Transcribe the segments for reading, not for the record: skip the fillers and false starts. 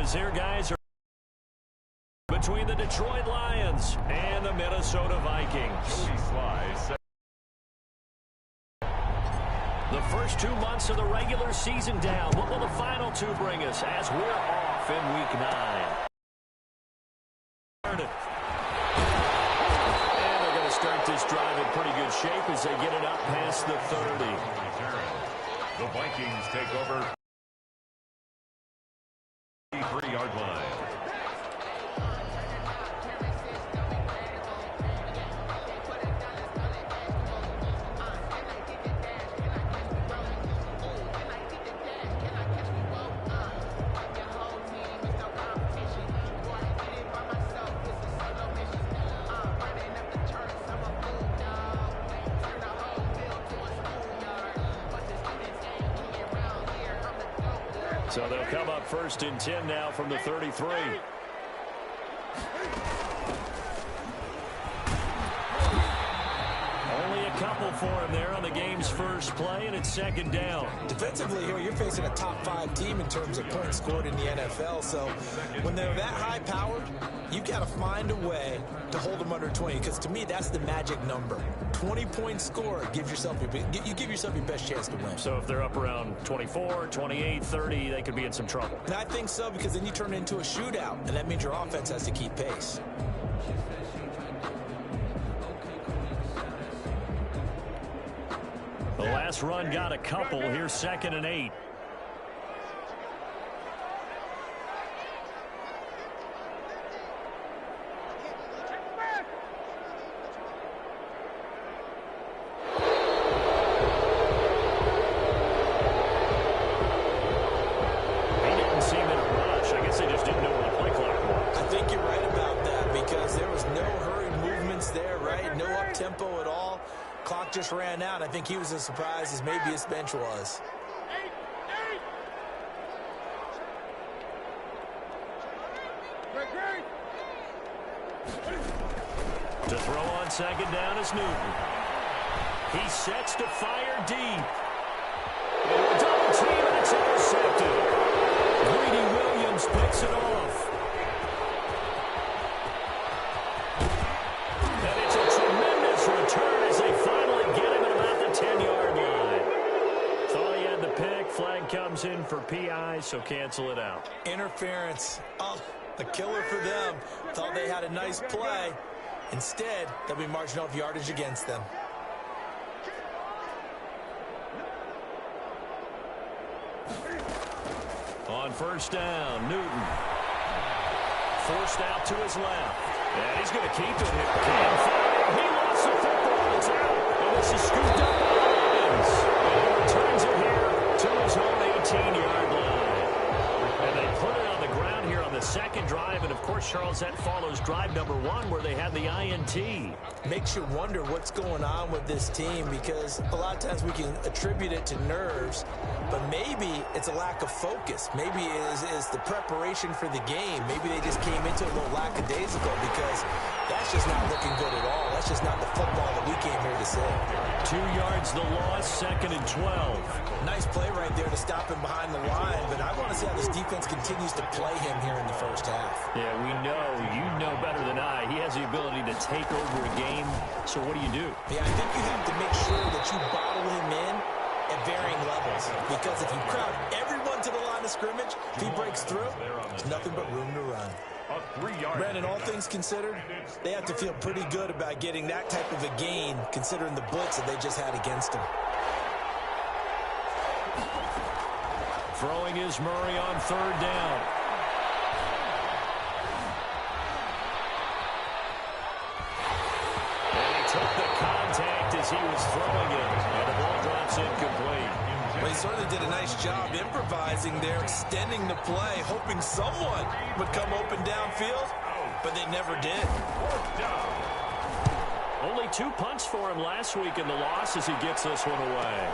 As here, guys, are between the Detroit Lions and the Minnesota Vikings. The first 2 months of the regular season down. What will the final 2 bring us as we're off in Week 9? And they're going to start this drive in pretty good shape as they get it up past the 30. The Vikings take over 3-yard line. So they'll come up 1st and 10 now from the 33. Only a couple for him there on the game's first play, and it's 2nd down. Defensively here, you're facing a top 5 team in terms of points scored in the NFL. So when they're that high-powered, you've got to find a way to hold them under 20. Because to me, that's the magic number. 20-point score gives yourself you give yourself your best chance to win. So if they're up around 24, 28, 30, they could be in some trouble. And I think so, because then you turn it into a shootout, and that means your offense has to keep pace. The last run got a couple. Here's 2nd and 8. Just ran out. I think he was as surprised as maybe his bench was. To throw on 2nd down is Newton. He sets to fire deep. Double team, and it's intercepted. Greedy Williams picks it off. And it's a tremendous return as they finally get him at about the 10-yard line. Thought he had the pick. Flag comes in for PI, so cancel it out. Interference. Oh, a killer for them. Thought they had a nice play. Instead, they'll be marching off yardage against them. On 1st down, Newton. Forced out to his left. And he's going to keep it. Can't fire. He lost the football. It's out. And this is scooped up by Williams. And he returns it here to his own 18-yard line. And they put it on the ground here on the 2nd drive. And, of course, Charles, that follows drive number 1 where they had the INT. Makes you wonder what's going on with this team, because a lot of times we can attribute it to nerves, but maybe it's a lack of focus. Maybe it is the preparation for the game. Maybe they just came into it a little lackadaisical, because that's just not looking good at all. That's just not the football that we came here to see. 2 yards the loss, 2nd and 12. Nice play right there to stop him behind the line, but I want to see how this defense continues to play him here in the first half. Yeah, we know. You know better than I. He has the ability to take over a game. So what do you do? Yeah, I think you have to make sure that you bottle him in at varying levels, because if you crowd everyone to the line of scrimmage, if he breaks through, there's nothing but room to run. Brandon, all things considered, they have to feel pretty good about getting that type of a gain, considering the blitz that they just had against him. Throwing is Murray on 3rd down. And he took the contact as he was throwing it, and the ball drops incomplete. Well, he certainly did a nice job improvising there, extending the play, hoping someone would come open downfield, but they never did. Only 2 punts for him last week in the loss as he gets this one away.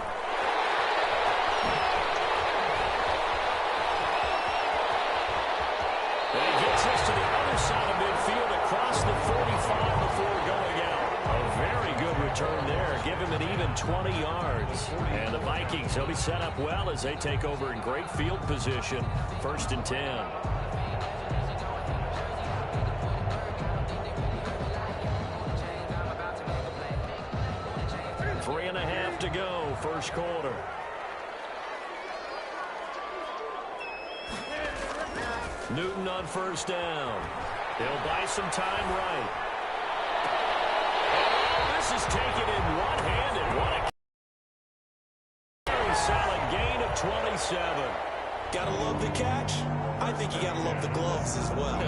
And he gets us to the other side of midfield across the 45 before going out. A very good return there. Give him an even 20 yards. And the Vikings, they'll be set up well as they take over in great field position. 1st and 10. 3.5 to go, first quarter. Newton on first down. He'll buy some time right. Oh, this is taken in one-handed. What a very solid gain of 27. Gotta love the catch. I think you gotta love the gloves as well.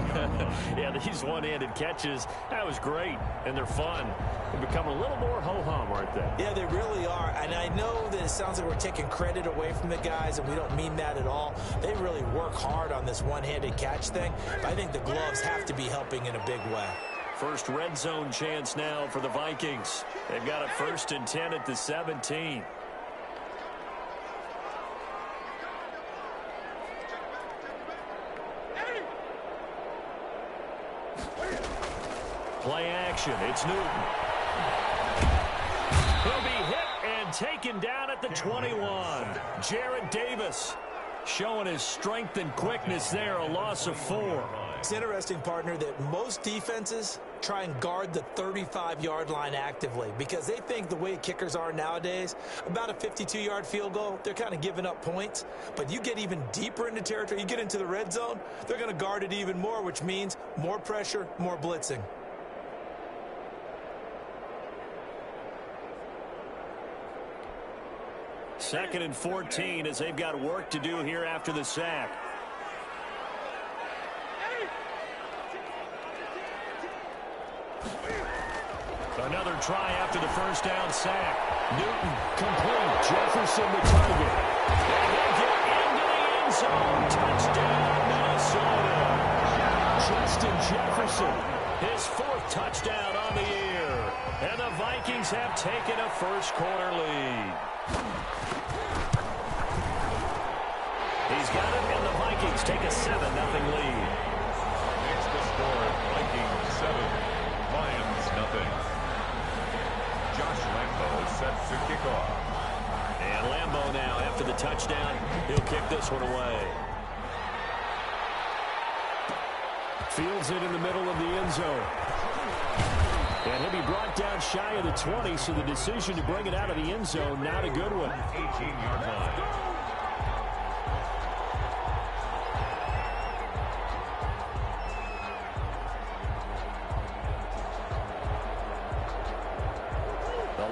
Yeah, these one-handed catches, that was great, and they're fun. They become a little more ho-hum, aren't they? Yeah, they really are. And I know that it sounds like we're taking credit away from the guys, and we don't mean that at all. They really work hard on this one-handed catch thing. But I think the gloves have to be helping in a big way. First red zone chance now for the Vikings. They've got a 1st and 10 at the 17. Play action. It's Newton. He'll be hit and taken down at the 21. Jared Davis showing his strength and quickness there, a loss of 4. It's interesting, partner, that most defenses try and guard the 35-yard line actively because they think the way kickers are nowadays, about a 52-yard field goal, they're kind of giving up points. But you get even deeper into territory, you get into the red zone, they're going to guard it even more, which means more pressure, more blitzing. Second and 14 as they've got work to do here after the sack. Another try after the first down sack. Newton complete. Jefferson the target. And he'll get into the end zone. Touchdown, Minnesota. Justin Jefferson, his 4th touchdown on the year. And the Vikings have taken a first quarter lead. He's got it, and the Vikings take a 7-0 lead. Makes the score Vikings 7, Lions nothing. Josh Lambo set to kick off. And Lambo now, after the touchdown, he'll kick this one away. Fields it in the middle of the end zone. And he'll be brought down shy of the 20, so the decision to bring it out of the end zone, not a good one. 18-yard line.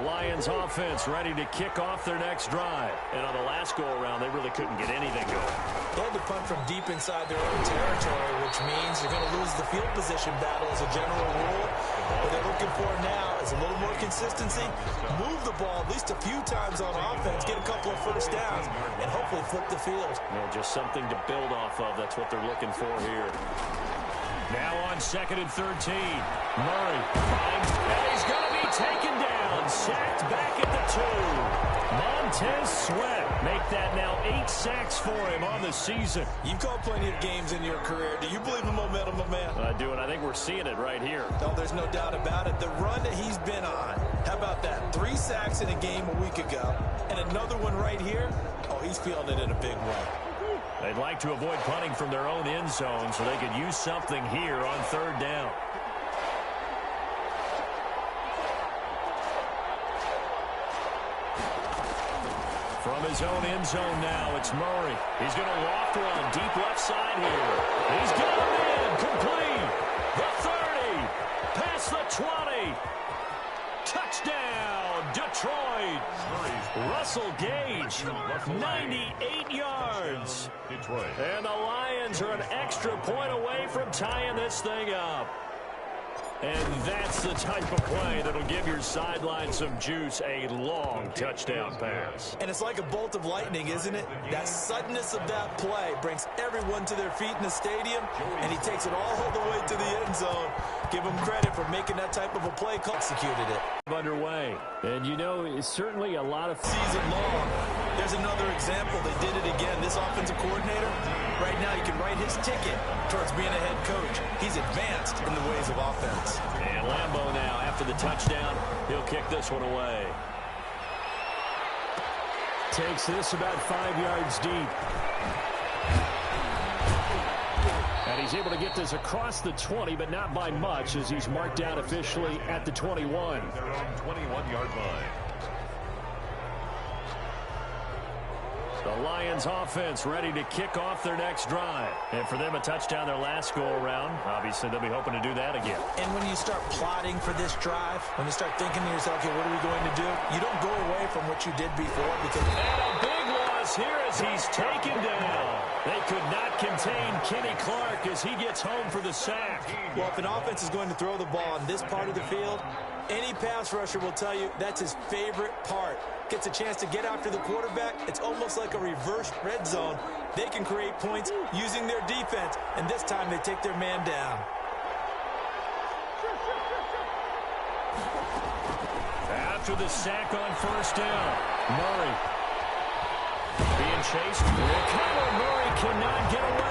Lions offense ready to kick off their next drive. And on the last go-around, they really couldn't get anything going. They had to punt from deep inside their own territory, which means you're going to lose the field position battle as a general rule. What they're looking for now is a little more consistency, move the ball at least a few times on offense, get a couple of first downs, and hopefully flip the field. Well, just something to build off of. That's what they're looking for here. Now on 2nd and 13. Murray finds, and he's going to be taken down. Sacked back at the 2. Montez Sweat make that now 8 sacks for him on the season. You've called plenty of games in your career. Do you believe in momentum, my man? I do, and I think we're seeing it right here. No, there's no doubt about it. The run that he's been on, how about that? 3 sacks in a game a week ago, and another one right here. Oh, he's feeling it in a big way. They'd like to avoid punting from their own end zone so they could use something here on 3rd down. From his own end zone now, it's Murray. He's going to walk one deep left side here. He's got him in, complete. The 30, past the 20. Touchdown, Detroit. Russell Gage, 98 yards. Detroit. And the Lions are an extra point away from tying this thing up. And that's the type of play that'll give your sideline some juice, a long touchdown pass. And it's like a bolt of lightning, isn't it? That suddenness of that play brings everyone to their feet in the stadium, and he takes it all the way to the end zone. Give him credit for making that type of a play. Executed it. Underway. And, you know, it's certainly a lot of season long. There's another example. They did it again. This offensive coordinator, right now he can write his ticket towards being a head coach. He's advanced in the ways of offense. And Lambo now, after the touchdown, he'll kick this one away. Takes this about 5 yards deep. And he's able to get this across the 20, but not by much, as he's marked down officially at the 21. Their own 21-yard line. The Lions offense ready to kick off their next drive. And for them, a touchdown their last go-around. Obviously, they'll be hoping to do that again. And when you start plotting for this drive, when you start thinking to yourself, okay, what are we going to do? You don't go away from what you did before because... And a big loss here as he's taken down. They could not contain Kenny Clark as he gets home for the sack. Well, if an offense is going to throw the ball in this part of the field, any pass rusher will tell you that's his favorite part. Gets a chance to get after the quarterback. It's almost like a reverse red zone. They can create points using their defense, and this time they take their man down. After the sack on first down, Murray being chased. Kyler Murray cannot get away.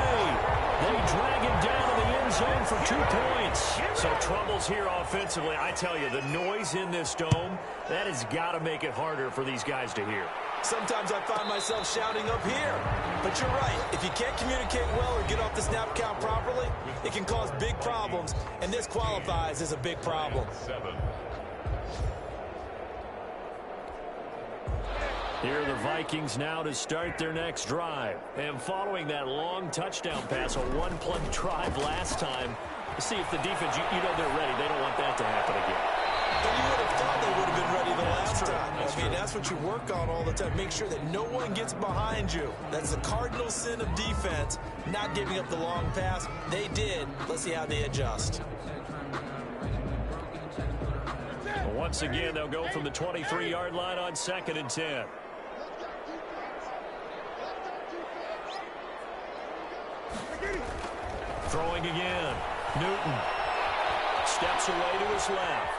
They drag him down to the end zone for 2 points. So troubles here offensively. I tell you, the noise in this dome, that has got to make it harder for these guys to hear. Sometimes I find myself shouting up here. But you're right. If you can't communicate well or get off the snap count properly, it can cause big problems. And this qualifies as a big problem. Here are the Vikings now to start their next drive. And following that long touchdown pass, a one-play drive last time, see if the defense, you know they're ready. They don't want that to happen again. And you would have thought they would have been ready the last time. That's what you work on all the time. Make sure that no one gets behind you. That's the cardinal sin of defense, not giving up the long pass. They did. Let's see how they adjust. Once again, they'll go from the 23-yard line on 2nd and 10. Throwing again. Newton steps away to his left.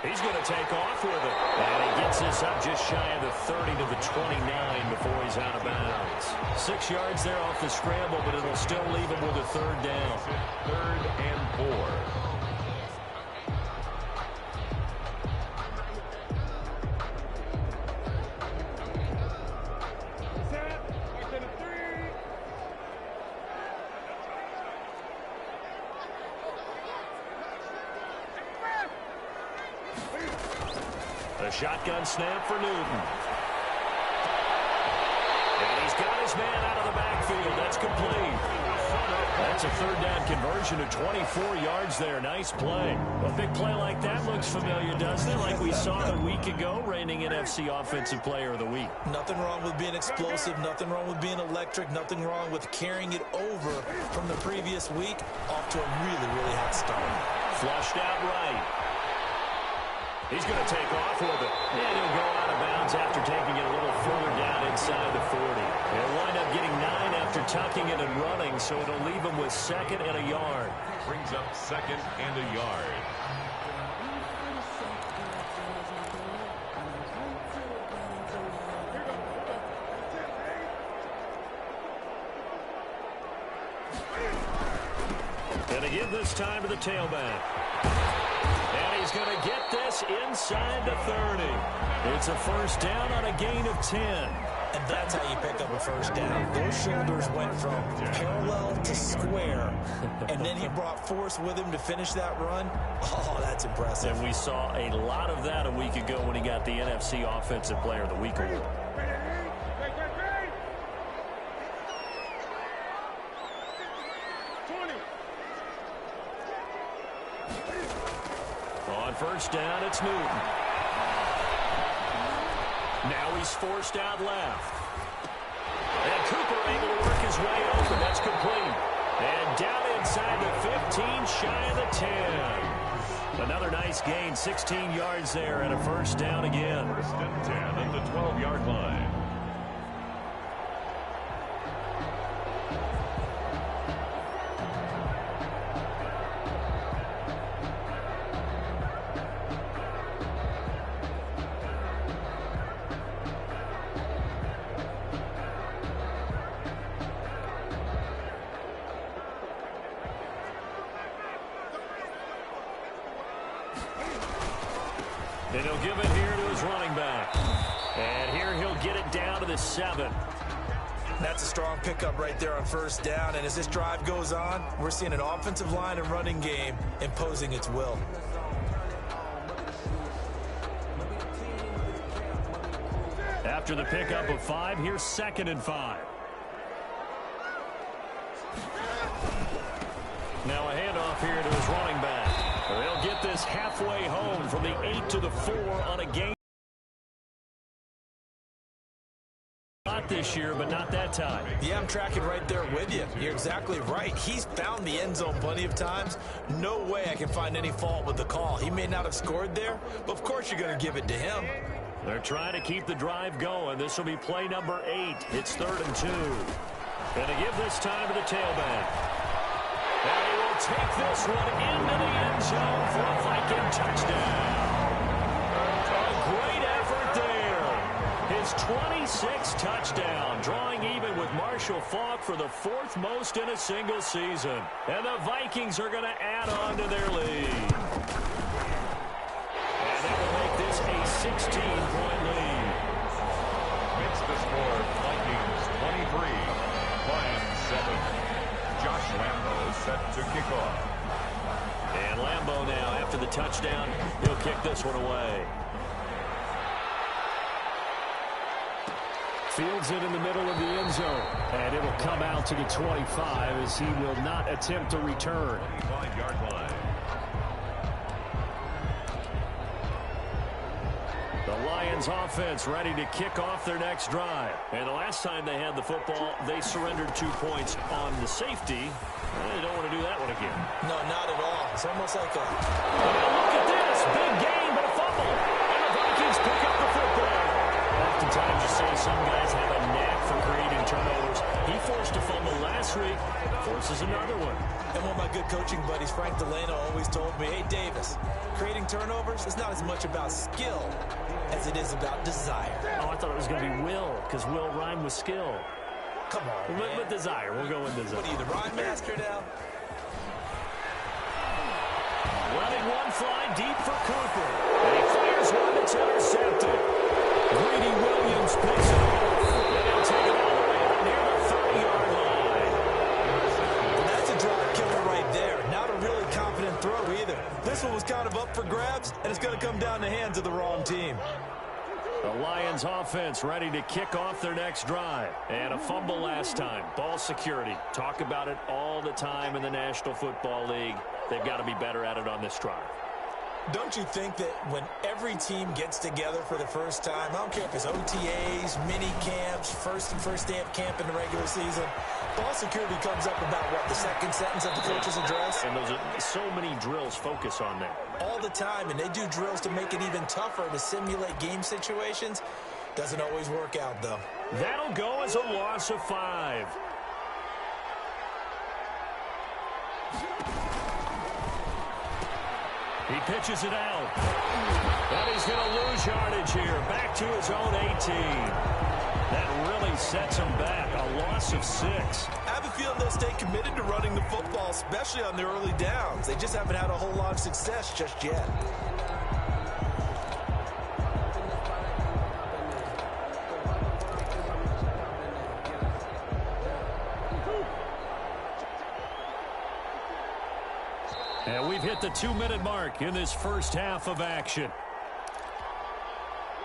He's going to take off with it. And he gets this up just shy of the 30 to the 29 before he's out of bounds. 6 yards there off the scramble, but it'll still leave him with a 3rd down. 3rd and 4. A shotgun snap for Newton. And he's got his man out of the backfield. That's complete. That's a 3rd down conversion of 24 yards there. Nice play. A big play like that looks familiar, doesn't it? Like we saw a week ago, reigning NFC Offensive Player of the Week. Nothing wrong with being explosive. Nothing wrong with being electric. Nothing wrong with carrying it over from the previous week off to a really, really hot start. Flushed out right. He's going to take off with it. And he'll go out of bounds after taking it a little further down inside the 40. He'll wind up getting 9 after tucking it and running, so it'll leave him with 2nd and a yard. Brings up 2nd and a yard. Going to give this time to the tailback. And he's going to get this inside the 30. It's a 1st down on a gain of 10. And that's how you pick up a 1st down. Those shoulders went from parallel to square, and then he brought force with him to finish that run. Oh, that's impressive. And we saw a lot of that a week ago when he got the NFC Offensive Player of the Week award. On 1st down, it's Newton. Now he's forced out left. And Cooper able to work his way open. That's complete. And down inside the 15, shy of the 10. Another nice gain, 16 yards there, and a 1st down again. 1st and 10 at the 12-yard line. And he'll give it here to his running back. And here he'll get it down to the 7. That's a strong pickup right there on 1st down. And as this drive goes on, we're seeing an offensive line and running game imposing its will. After the pickup of 5, here's 2nd and 5. Now a handoff here to his running back. They'll get this halfway home from the 8 to the 4 on a game. Not this year, but not that time. Yeah, I'm tracking right there with you. You're exactly right. He's found the end zone plenty of times. No way I can find any fault with the call. He may not have scored there, but of course you're going to give it to him. They're trying to keep the drive going. This will be play number 8. It's 3rd and 2. Going to give this time to the tailback. And he will take this one into the end zone for a Viking touchdown. A great effort there. His 26th touchdown, drawing even with Marshall Faulk for the 4th most in a single season. And the Vikings are going to add on to their lead. And that will make this a 16-point lead. Makes the score Vikings 23, Lions 7. Josh Lambo set to kick off. And Lambo now, after the touchdown, he'll kick this one away. Fields it in the middle of the end zone. And it'll come out to the 25 as he will not attempt to return. 25-yard line. The Lions offense ready to kick off their next drive. And the last time they had the football, they surrendered 2 points on the safety. They don't want to do that one again. No, not at all. It's almost like a... Look at this. Big gain, but a fumble. And the Vikings pick up the football. Oftentimes you see some guys have a knack for creating turnovers. He forced a fumble last week. Forces another one. And one of my good coaching buddies, Frank Delano, always told me, hey, Davis, creating turnovers is not as much about skill as it is about desire. Oh, I thought it was going to be will, because will rhyme with skill. Come on, With desire. We'll go with desire. What are you, the rhyme master now? Letting one fly deep for Cooper. And he fires one that's intercepted. Greedy Williams picks it off. And he'll take it all the way up near the 30-yard line. That's a drive killer right there. Not a really confident throw either. This one was kind of up for grabs, and it's going to come down the hands of the wrong team. The Lions offense ready to kick off their next drive. And a fumble last time. Ball security. Talk about it all the time in the National Football League. They've got to be better at it on this drive. Don't you think that when every team gets together for the first time, I don't care if it's OTAs, mini camps, first day of camp in the regular season, ball security comes up about, what, the second sentence of the coach's address? And those are so many drills focus on that. All the time, and they do drills to make it even tougher to simulate game situations. Doesn't always work out, though. That'll go as a loss of 5. He pitches it out. And he's going to lose yardage here. Back to his own 18. That really sets him back. A loss of 6. I have a feeling they'll stay committed to running the football, especially on the early downs. They just haven't had a whole lot of success just yet. And we've hit the 2-minute mark in this first half of action.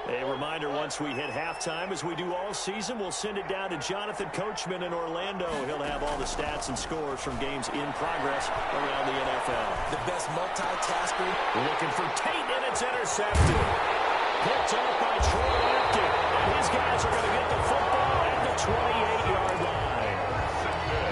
A reminder, once we hit halftime, as we do all season, we'll send it down to Jonathan Coachman in Orlando. He'll have all the stats and scores from games in progress around the NFL. The best multitasker. Looking for Tate, and it's intercepted. Picked off by Troy Apken. And his guys are going to get the football at the 28-yard line.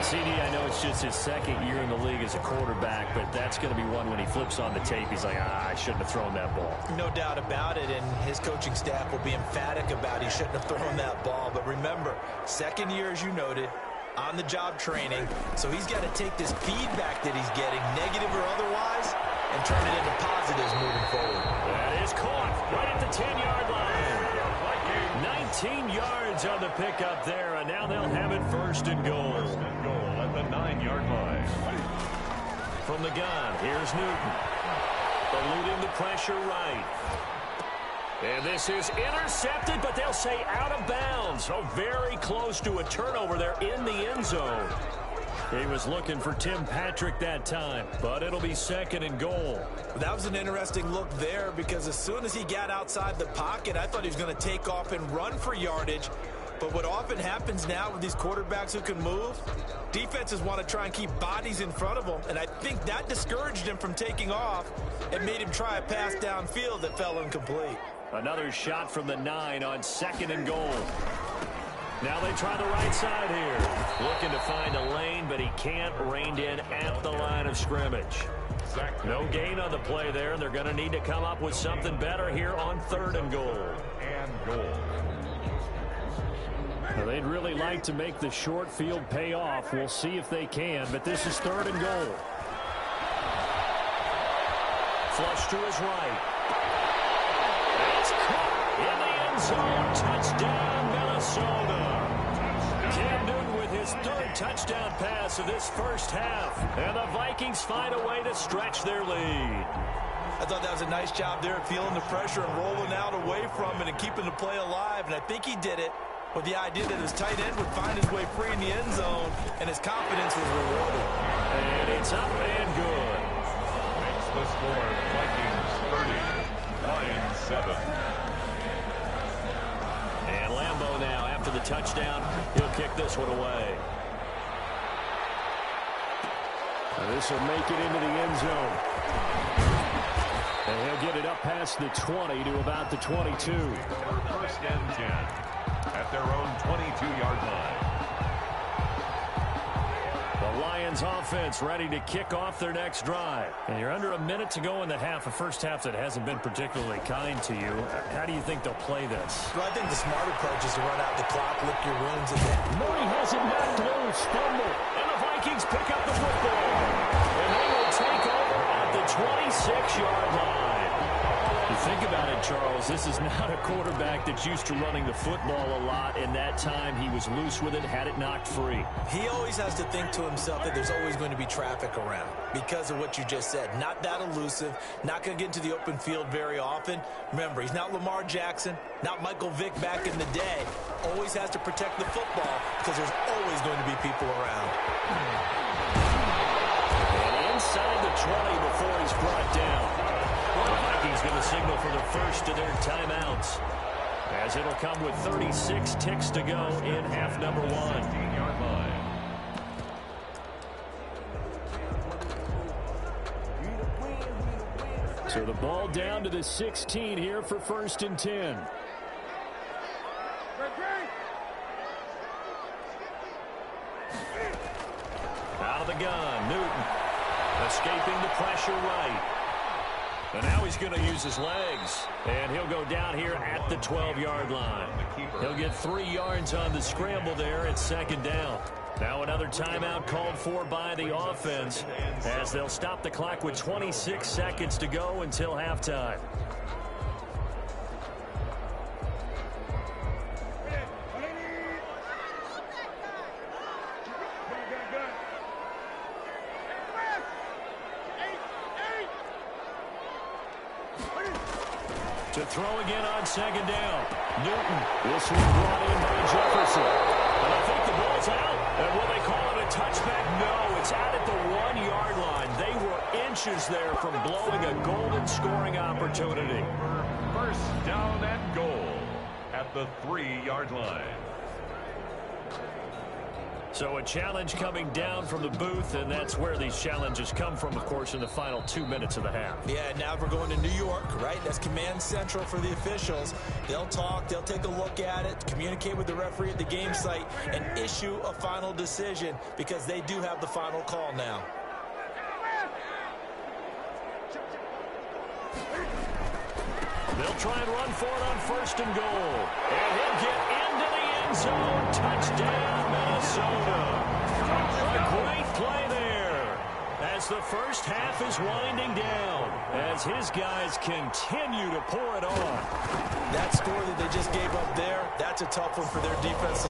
CD, I know it's just his second year in the league as a quarterback, but that's going to be one when he flips on the tape. He's like, I shouldn't have thrown that ball. No doubt about it, and his coaching staff will be emphatic about he shouldn't have thrown that ball. But remember, second year, as you noted, on-the-job training, so he's got to take this feedback that he's getting, negative or otherwise, and turn it into positives moving forward. That is caught right at the 10-yard line. 19 yards on the pickup there, and now they'll have it first and goal. First and goal at the 9-yard line. From the gun, here's Newton. Eluding the pressure right. And this is intercepted, but they'll say out of bounds. So very close to a turnover there in the end zone. He was looking for Tim Patrick that time, but it'll be 2nd and goal. That was an interesting look there because as soon as he got outside the pocket, I thought he was going to take off and run for yardage. But what often happens now with these quarterbacks who can move, defenses want to try and keep bodies in front of them, and I think that discouraged him from taking off and made him try a pass downfield that fell incomplete. Another shot from the 9 on 2nd and goal. Now they try the right side here. Looking to find a lane, but he can't. Reined in at the line of scrimmage. No gain on the play there, and they're going to need to come up with something better here on 3rd and goal. Now they'd really like to make the short field pay off. We'll see if they can, but this is 3rd and goal. Flush to his right. It's caught in the end zone. Touchdown, Minnesota. Cam Newton with his 3rd touchdown pass of this first half. And the Vikings find a way to stretch their lead. I thought that was a nice job there, feeling the pressure and rolling out away from it and keeping the play alive. And I think he did it with the idea that his tight end would find his way free in the end zone, and his confidence was rewarded. And it's up and good. Makes the score Vikings 30, Lions 7. And Lambeau now, after the touchdown, he'll kick this one away. This will make it into the end zone. And he'll get it up past the 20 to about the 22. 1st and 10 at their own 22-yard line. The Lions offense ready to kick off their next drive. And you're under a minute to go in the half, a first half that hasn't been particularly kind to you. How do you think they'll play this? Well, I think the smart approach is to run out the clock, lick your wounds, and then Murray has it knocked loose, fumble, and the Vikings pick up the football. And they will take over at the 26-yard line. You think about it, Charles, this is not a quarterback that's used to running the football a lot, and that time he was loose with it, had it knocked free. He always has to think to himself that there's always going to be traffic around because of what you just said. Not that elusive, not going to get into the open field very often. Remember, he's not Lamar Jackson, not Michael Vick back in the day. Always has to protect the football because there's always going to be people around. And inside the 20 before he's brought down. The Vikings going to signal for the first of their timeouts, as it'll come with 36 ticks to go in half number 1. 15-yard line. So the ball down to the 16 here for 1st and 10. Out of the gun, Newton escaping the pressure right. And now he's going to use his legs. And he'll go down here at the 12-yard line. He'll get 3 yards on the scramble there at 2nd down. Now another timeout called for by the offense, as they'll stop the clock with 26 seconds to go until halftime. To throw again on 2nd down. Newton. This one brought in by Jefferson. And I think the ball's out. And will they call it a touchback? No, it's out at the 1-yard line. They were inches there from blowing a golden scoring opportunity. 1st down and goal at the 3-yard line. So a challenge coming down from the booth, and that's where these challenges come from, of course, in the final 2 minutes of the half. Yeah, now we're going to New York, right? That's command central for the officials. They'll talk, they'll take a look at it, communicate with the referee at the game site, and issue a final decision because they do have the final call now. They'll try and run for it on 1st and goal. And he'll get into the end zone. Touchdown, Minnesota. A great play there as the first half is winding down, as his guys continue to pour it on. That score that they just gave up there, that's a tough one for their defense to